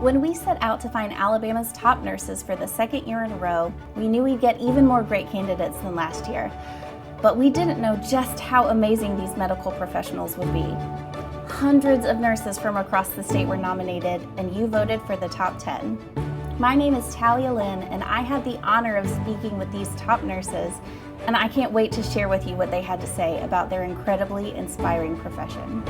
When we set out to find Alabama's top nurses for the second year in a row, we knew we'd get even more great candidates than last year. But we didn't know just how amazing these medical professionals would be. Hundreds of nurses from across the state were nominated, and you voted for the top 10. My name is Talia Lynn, and I had the honor of speaking with these top nurses, and I can't wait to share with you what they had to say about their incredibly inspiring profession.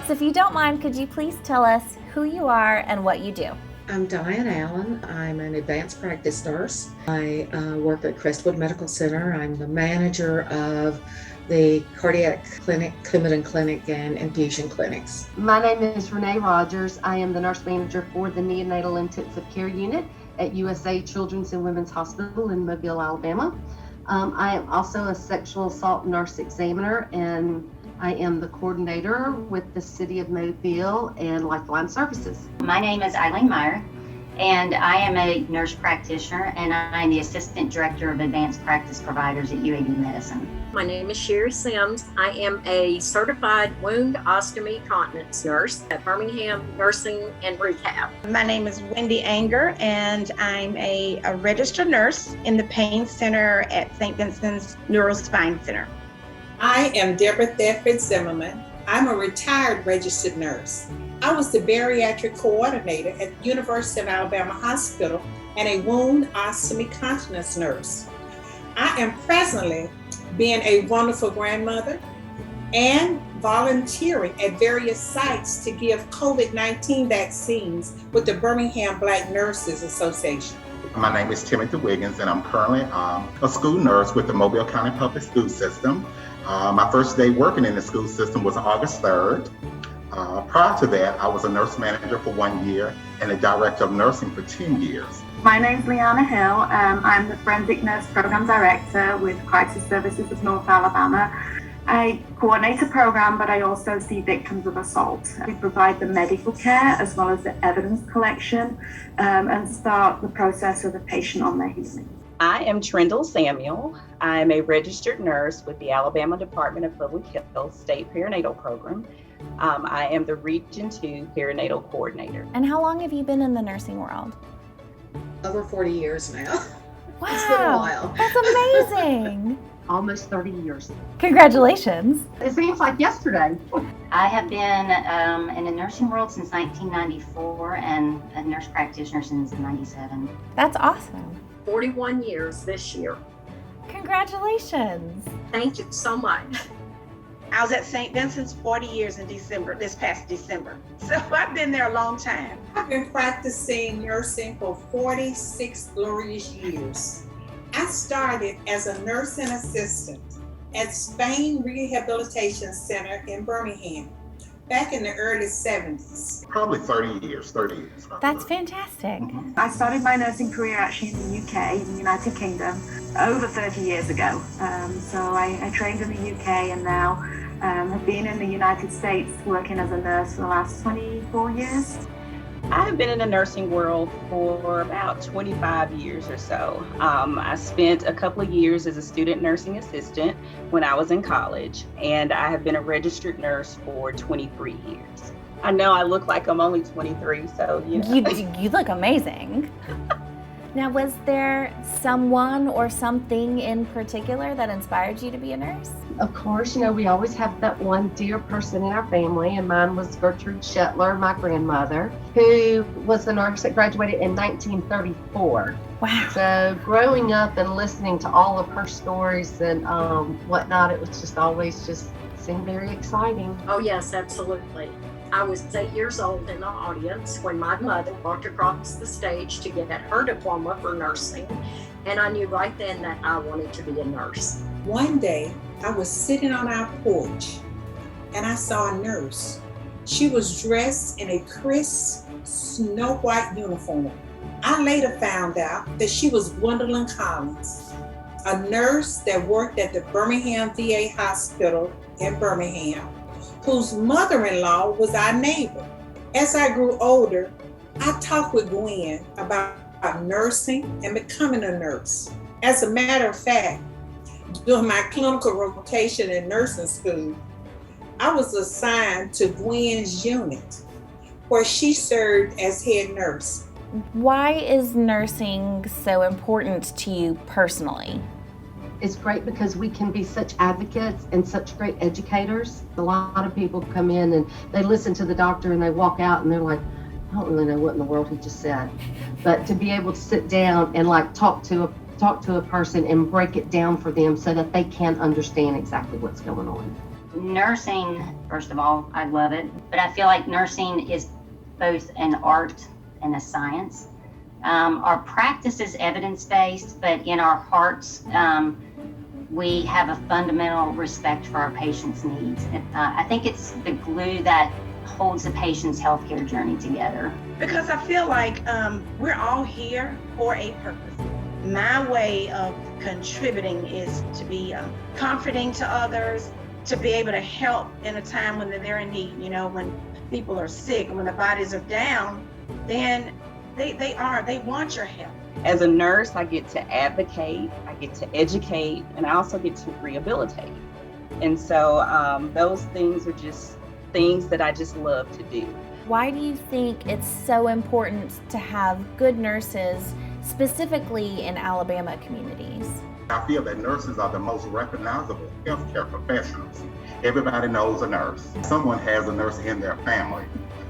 So if you don't mind, could you please tell us who you are and what you do? I'm Diane Allen. I'm an advanced practice nurse. I work at Crestwood Medical Center. I'm the manager of the cardiac clinic, Coumadin Clinic, and infusion clinics. My name is Renee Rogers. I am the nurse manager for the neonatal intensive care unit at USA Children's and Women's Hospital in Mobile, Alabama. I am also a sexual assault nurse examiner, and I am the coordinator with the City of Mobile and Lifeline Services. My name is Eileen Meyer, and I am a nurse practitioner, and I'm the Assistant Director of Advanced Practice Providers at UAB Medicine. My name is Sherry Sims. I am a certified wound ostomy continence nurse at Birmingham Nursing and Rehab. My name is Wendy Anger, and I'm a registered nurse in the pain center at St. Vincent's Neurospine Center. I am Deborah Thetford Zimmerman. I'm a retired registered nurse. I was the bariatric coordinator at the University of Alabama Hospital and a wound ostomy continence nurse. I am presently being a wonderful grandmother and volunteering at various sites to give COVID-19 vaccines with the Birmingham Black Nurses Association. My name is Timothy Wiggins, and I'm currently a school nurse with the Mobile County Public School System. My first day working in the school system was August 3rd. Prior to that, I was a nurse manager for 1 year and a director of nursing for 10 years. My name's Leanna Hill. I'm the Forensic Nurse Program Director with Crisis Services of North Alabama. I coordinate a program, but I also see victims of assault. We provide the medical care as well as the evidence collection and start the process of the patient on their healing. I am Trindle Samuel. I'm a registered nurse with the Alabama Department of Public Health State Perinatal Program. I am the Region 2 Perinatal Coordinator. And how long have you been in the nursing world? Over 40 years now. Wow, It's been a while. That's amazing. Almost 30 years. Congratulations. It seems like yesterday. I have been in the nursing world since 1994 and a nurse practitioner since 97. That's awesome. 41 years this year. Congratulations. Thank you so much. I was at St. Vincent's 40 years in December, this past December. So I've been there a long time. I've been practicing nursing for 46 glorious years. I started as a nursing assistant at Spain Rehabilitation Center in Birmingham back in the early 70s. Probably 30 years. That's fantastic. I started my nursing career actually in the UK, in the United Kingdom, over 30 years ago. So I trained in the UK and now have been in the United States working as a nurse for the last 24 years. I have been in the nursing world for about 25 years or so. I spent a couple of years as a student nursing assistant when I was in college, and I have been a registered nurse for 23 years. I know I look like I'm only 23, so you know. You look amazing. Now, was there someone or something in particular that inspired you to be a nurse? Of course, we always have that one dear person in our family, and mine was Gertrude Shetler, my grandmother, who was the nurse that graduated in 1934. Wow. So growing up and listening to all of her stories and whatnot, it was just always seemed very exciting. Oh yes, absolutely. I was 8 years old in the audience when my mother walked across the stage to get her diploma for nursing, and I knew right then that I wanted to be a nurse. One day, I was sitting on our porch and I saw a nurse. She was dressed in a crisp, snow white uniform. I later found out that she was Gwendolyn Collins, a nurse that worked at the Birmingham VA Hospital in Birmingham, whose mother-in-law was our neighbor. As I grew older, I talked with Gwen about nursing and becoming a nurse. As a matter of fact, during my clinical rotation in nursing school, I was assigned to Gwen's unit, where she served as head nurse. Why is nursing so important to you personally? It's great because we can be such advocates and such great educators. A lot of people come in and they listen to the doctor and they walk out and they're like, I don't really know what in the world he just said. But to be able to sit down and like talk to a person and break it down for them so that they can understand exactly what's going on. Nursing, first of all, I love it, but I feel like nursing is both an art and a science. Our practice is evidence-based, but in our hearts, we have a fundamental respect for our patients' needs. I think it's the glue that holds the patient's healthcare journey together. Because I feel like we're all here for a purpose. My way of contributing is to be comforting to others, to be able to help in a time when they're in need. You know, when people are sick, when their bodies are down, then they want your help. As a nurse, I get to advocate, I get to educate, and I also get to rehabilitate. And so those things are just things that I just love to do. Why do you think it's so important to have good nurses, specifically in Alabama communities? I feel that nurses are the most recognizable healthcare professionals. Everybody knows a nurse. Someone has a nurse in their family.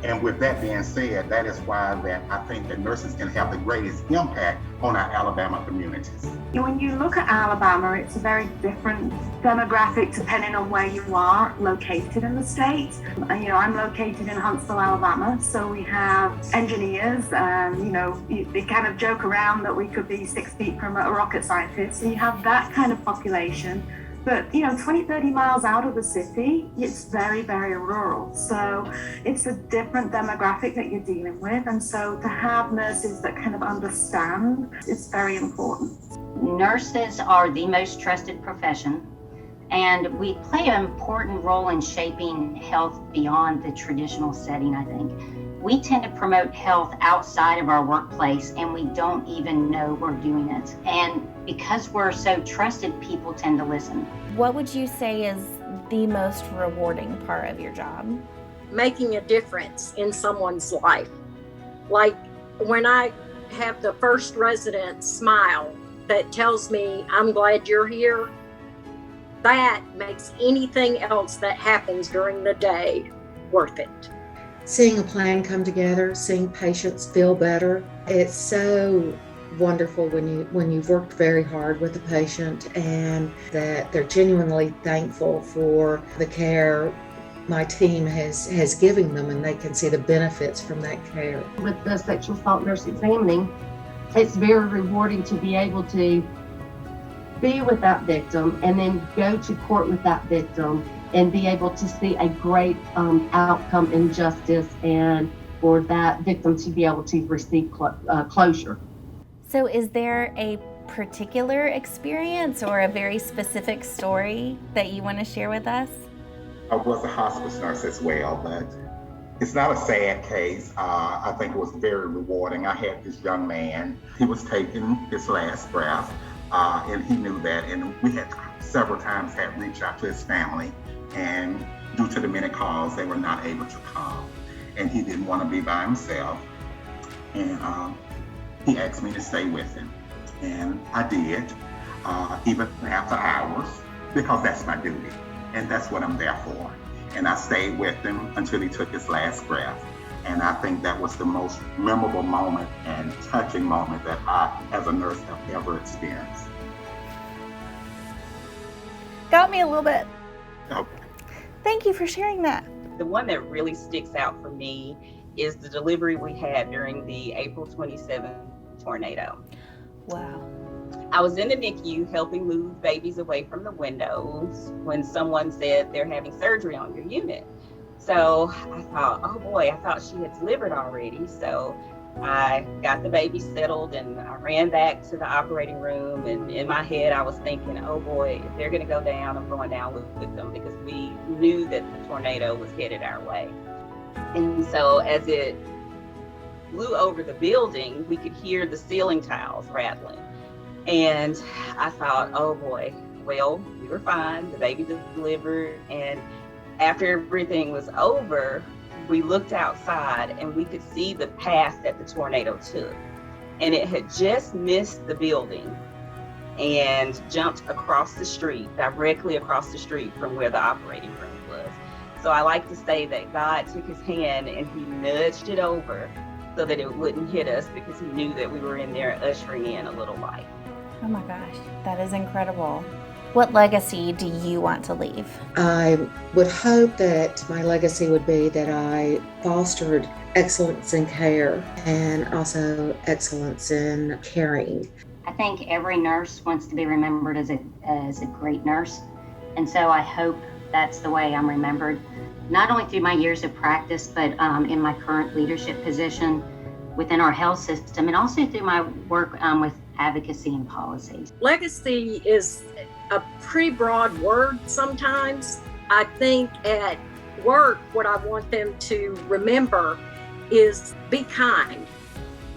And with that being said, that is why that I think that nurses can have the greatest impact on our Alabama communities. When you look at Alabama, it's a very different demographic depending on where you are located in the state. I'm located in Huntsville, Alabama, so we have engineers. They kind of joke around that we could be 6 feet from a rocket scientist. So you have that kind of population. But 20, 30 miles out of the city, it's very, very rural. So it's a different demographic that you're dealing with. And so to have nurses that kind of understand is very important. Nurses are the most trusted profession, and we play an important role in shaping health beyond the traditional setting, I think. We tend to promote health outside of our workplace, and we don't even know we're doing it. And because we're so trusted, people tend to listen. What would you say is the most rewarding part of your job? Making a difference in someone's life. Like when I have the first resident smile that tells me, I'm glad you're here, that makes anything else that happens during the day worth it. Seeing a plan come together, seeing patients feel better, it's so wonderful when you've worked very hard with a patient and that they're genuinely thankful for the care my team has given them, and they can see the benefits from that care. With the sexual assault nurse examining, it's very rewarding to be able to be with that victim and then go to court with that victim and be able to see a great outcome and justice, and for that victim to be able to receive closure. So is there a particular experience or a very specific story that you want to share with us? I was a hospice nurse as well, but it's not a sad case. I think it was very rewarding. I had this young man, he was taking his last breath, and he knew that, and we had several times had reached out to his family, and due to the many calls, they were not able to come, and he didn't want to be by himself, and he asked me to stay with him, and I did, even after hours, because that's my duty, and that's what I'm there for. And I stayed with him until he took his last breath. And I think that was the most memorable moment and touching moment that I, as a nurse, have ever experienced. Got me a little bit. Okay. Thank you for sharing that. The one that really sticks out for me is the delivery we had during the April 27th tornado. Wow. I was in the NICU helping move babies away from the windows when someone said they're having surgery on your unit. So I thought, oh boy, I thought she had delivered already. So I got the baby settled and I ran back to the operating room, and in my head I was thinking, oh boy, if they're gonna go down, I'm going down with them, because we knew that the tornado was headed our way. And so as it flew over the building, we could hear the ceiling tiles rattling. And I thought, oh boy, well, we were fine, the baby delivered, and After everything was over, we looked outside and we could see the path that the tornado took. And it had just missed the building and jumped across the street, directly across the street from where the operating room was. So I like to say that God took his hand and he nudged it over so that it wouldn't hit us, because he knew that we were in there ushering in a little light. Oh my gosh, that is incredible. What legacy do you want to leave? I would hope that my legacy would be that I fostered excellence in care and also excellence in caring. I think every nurse wants to be remembered as a great nurse. And so I hope that's the way I'm remembered, not only through my years of practice, but in my current leadership position within our health system, and also through my work with advocacy and policies. Legacy is a pretty broad word sometimes. I think at work, what I want them to remember is be kind.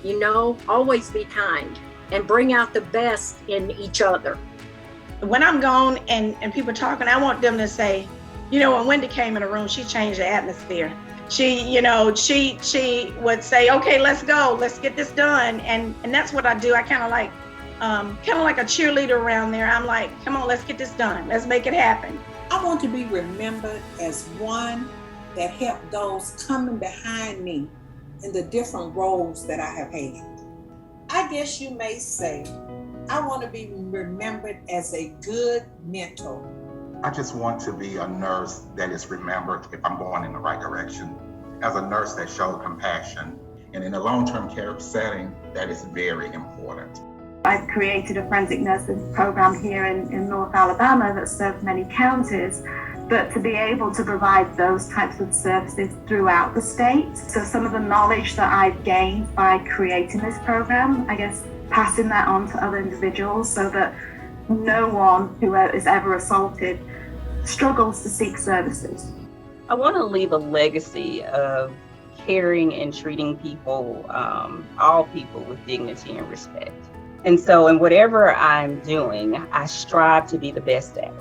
You know, always be kind and bring out the best in each other. When I'm gone and people talking, I want them to say, you know, when Wendy came in the room, she changed the atmosphere. She would say, okay, let's go, let's get this done. And that's what I do. I kind of like a cheerleader around there. I'm like, come on, let's get this done. Let's make it happen. I want to be remembered as one that helped those coming behind me in the different roles that I have had. I guess you may say, I want to be remembered as a good mentor. I just want to be a nurse that is remembered if I'm going in the right direction, as a nurse that showed compassion. And in a long-term care setting, that is very important. I've created a forensic nursing program here in North Alabama that serves many counties, but to be able to provide those types of services throughout the state. So some of the knowledge that I've gained by creating this program, I guess passing that on to other individuals so that no one who is ever assaulted struggles to seek services. I want to leave a legacy of caring and treating people, all people, with dignity and respect. And so in whatever I'm doing, I strive to be the best at it.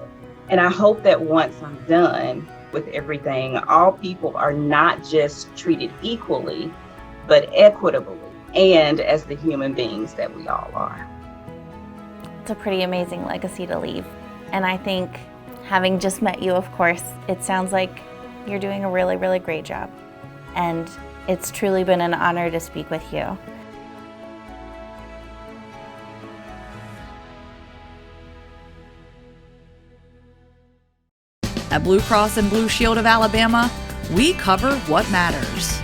And I hope that once I'm done with everything, all people are not just treated equally, but equitably, and as the human beings that we all are. It's a pretty amazing legacy to leave. And I think, having just met you, of course, it sounds like you're doing a really, really great job. And it's truly been an honor to speak with you. At Blue Cross and Blue Shield of Alabama, we cover what matters.